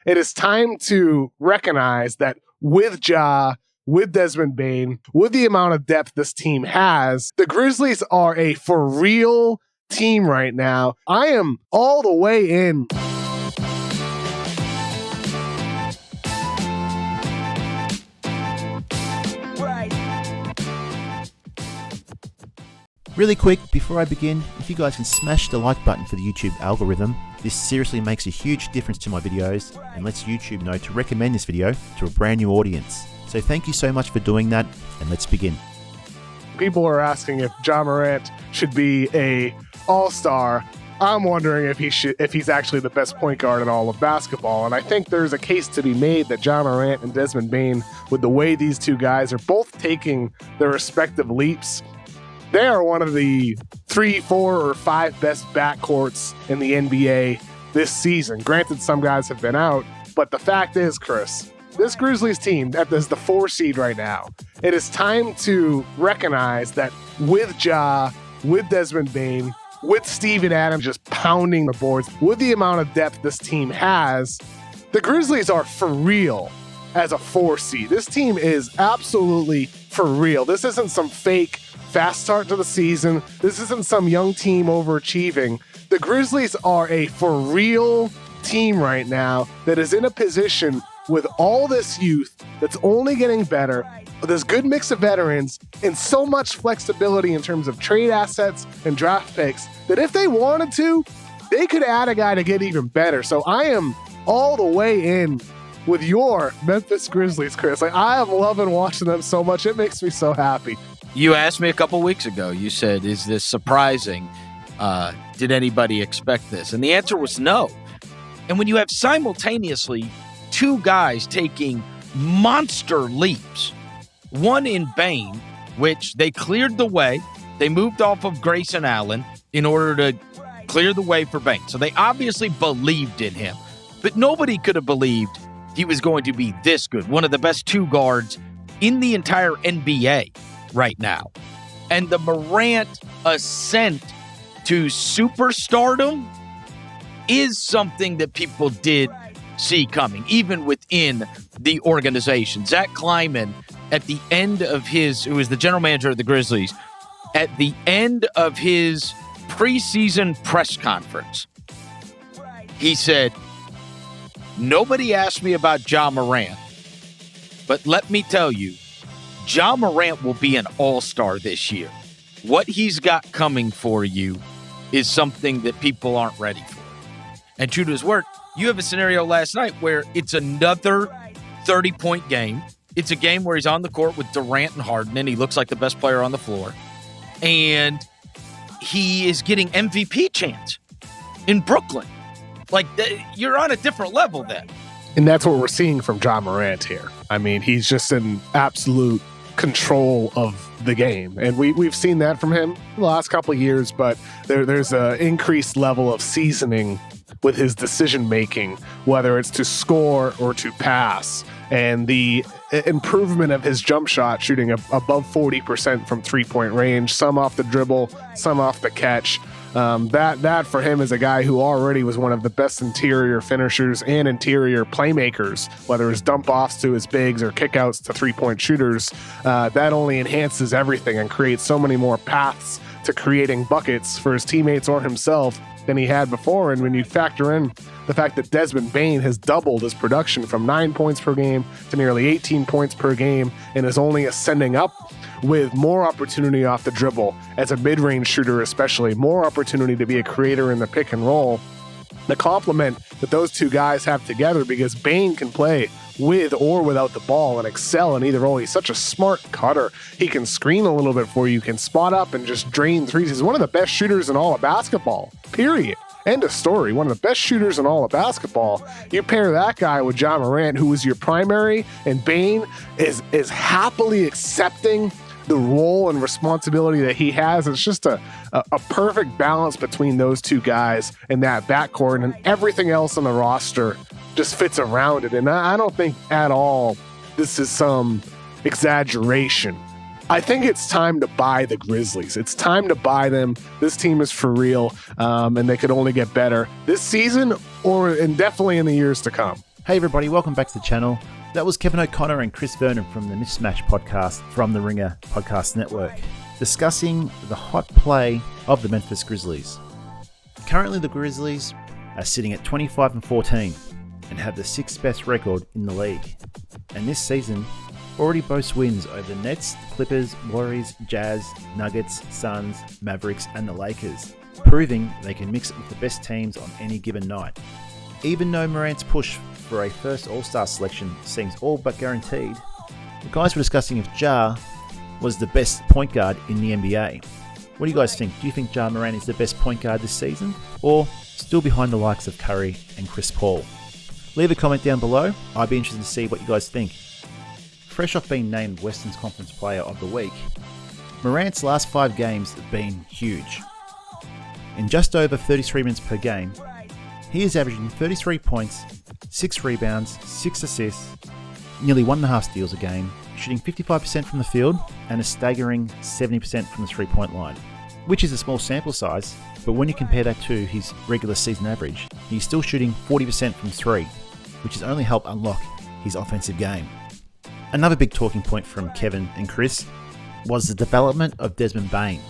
It is time to recognize that with Ja, with Desmond Bane, with the amount of depth this team has, the Grizzlies are a for real team right now. I am all the way in. Really quick, before I begin, if you guys can smash the like button for the YouTube algorithm, this seriously makes a huge difference to my videos and lets YouTube know to recommend this video to a brand new audience. So thank you so much for doing that, and let's begin. People are asking if Ja Morant should be a all-star. I'm wondering if he's actually the best point guard in all of basketball. And I think there's a case to be made that Ja Morant and Desmond Bane, with the way these two guys are both taking their respective leaps, they are one of the 3, 4, or 5 best backcourts in the NBA this season. Granted, some guys have been out, but the fact is, Chris, this Grizzlies team that is the 4 seed right now, it is time to recognize that with Ja, with Desmond Bane, with Steven Adams just pounding the boards, with the amount of depth this team has, the Grizzlies are for real as a 4 seed. This team is absolutely for real. This isn't some fake fast start to the season. This isn't some young team overachieving. The Grizzlies are a for real team right now that is in a position with all this youth that's only getting better, with this good mix of veterans and so much flexibility in terms of trade assets and draft picks that if they wanted to, they could add a guy to get even better. So I am all the way in with your Memphis Grizzlies, Chris. I am loving watching them so much. It makes me so happy. You asked me a couple weeks ago, you said, is this surprising? Did anybody expect this? And the answer was no. And when you have simultaneously 2 guys taking monster leaps, one in Bane, which they cleared the way, they moved off of Grayson Allen in order to clear the way for Bane. So they obviously believed in him, but nobody could have believed he was going to be this good. One of the best 2 guards in the entire NBA right now. And the Morant ascent to superstardom is something that people did see coming, even within the organization. Zach Kleiman, at the end of who was the general manager of the Grizzlies, at the end of his preseason press conference, he said, "Nobody asked me about Ja Morant, but let me tell you, Ja Morant will be an all-star this year. What he's got coming for you is something that people aren't ready for." And true to his word, you have a scenario last night where it's another 30-point game. It's a game where he's on the court with Durant and Harden, and he looks like the best player on the floor. And he is getting MVP chance in Brooklyn. You're on a different level then. And that's what we're seeing from Ja Morant here. I mean, he's just in absolute control of the game. And we've seen that from him the last couple of years, but there's an increased level of seasoning with his decision-making, whether it's to score or to pass. And the improvement of his jump shot, shooting above 40% from three-point range, some off the dribble, some off the catch. That for him is a guy who already was one of the best interior finishers and interior playmakers, whether it's dump-offs to his bigs or kickouts to three-point shooters. That only enhances everything and creates so many more paths to creating buckets for his teammates or himself than he had before. And when you factor in the fact that Desmond Bane has doubled his production from 9 points per game to nearly 18 points per game and is only ascending up with more opportunity off the dribble as a mid-range shooter, especially more opportunity to be a creator in the pick and roll, the complement that those two guys have together, because Bane can play with or without the ball and excel in either role. He's such a smart cutter. He can screen a little bit for you, can spot up and just drain threes. He's one of the best shooters in all of basketball, period. End of story. One of the best shooters in all of basketball. You pair that guy with Ja Morant, who was your primary, and Bane is happily accepting the role and responsibility that he has. It's just a perfect balance between those two guys and that backcourt, and everything else on the roster just fits around it. And I don't think at all this is some exaggeration. I think it's time to buy the Grizzlies. It's time to buy them. This team is for real, and they could only get better this season and definitely in the years to come. Hey everybody, welcome back to the channel. That was Kevin O'Connor and Chris Vernon from the MisMatch podcast from the Ringer Podcast Network, discussing the hot play of the Memphis Grizzlies. Currently the Grizzlies are sitting at 25-14 and have the 6th best record in the league. And this season already boasts wins over the Nets, Clippers, Warriors, Jazz, Nuggets, Suns, Mavericks and the Lakers, proving they can mix it with the best teams on any given night. Even though Morant's push for a first All-Star selection seems all but guaranteed, the guys were discussing if Ja was the best point guard in the NBA. What do you guys think? Do you think Ja Morant is the best point guard this season, or still behind the likes of Curry and Chris Paul? Leave a comment down below. I'd be interested to see what you guys think. Fresh off being named Western's Conference Player of the Week, Morant's last 5 games have been huge. In just over 33 minutes per game, he is averaging 33 points, 6 rebounds, 6 assists, nearly 1.5 steals a game, shooting 55% from the field and a staggering 70% from the 3-point line, which is a small sample size, but when you compare that to his regular season average, he's still shooting 40% from 3, which has only helped unlock his offensive game. Another big talking point from Kevin and Chris was the development of Desmond Bane.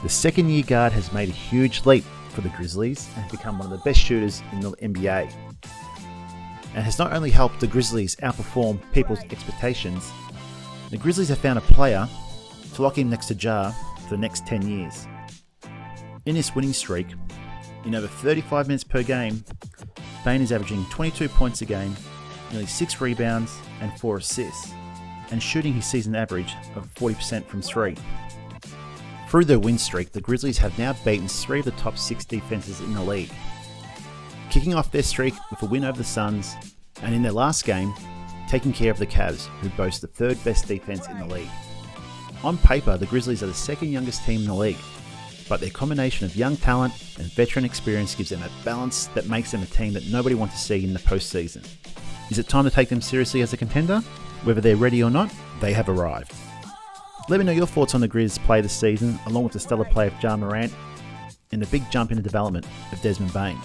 The second-year guard has made a huge leap for the Grizzlies and has become one of the best shooters in the NBA, and has not only helped the Grizzlies outperform people's expectations, the Grizzlies have found a player to lock him next to Ja for the next 10 years. In this winning streak, in over 35 minutes per game, Bane is averaging 22 points a game, nearly 6 rebounds and 4 assists, and shooting his season average of 40% from 3. Through their win streak, the Grizzlies have now beaten 3 of the top 6 defenses in the league, kicking off their streak with a win over the Suns, and in their last game, taking care of the Cavs, who boast the 3rd best defense in the league. On paper, the Grizzlies are the 2nd youngest team in the league, but their combination of young talent and veteran experience gives them a balance that makes them a team that nobody wants to see in the postseason. Is it time to take them seriously as a contender? Whether they're ready or not, they have arrived. Let me know your thoughts on the Grizz play this season, along with the stellar play of Ja Morant and the big jump in the development of Desmond Bane.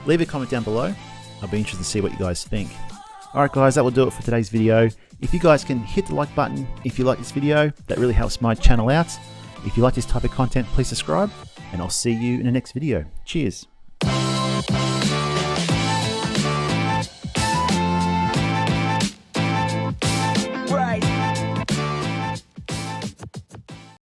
Leave a comment down below. I'll be interested to see what you guys think. Alright guys, that will do it for today's video. If you guys can hit the like button if you like this video, that really helps my channel out. If you like this type of content, please subscribe, and I'll see you in the next video. Cheers.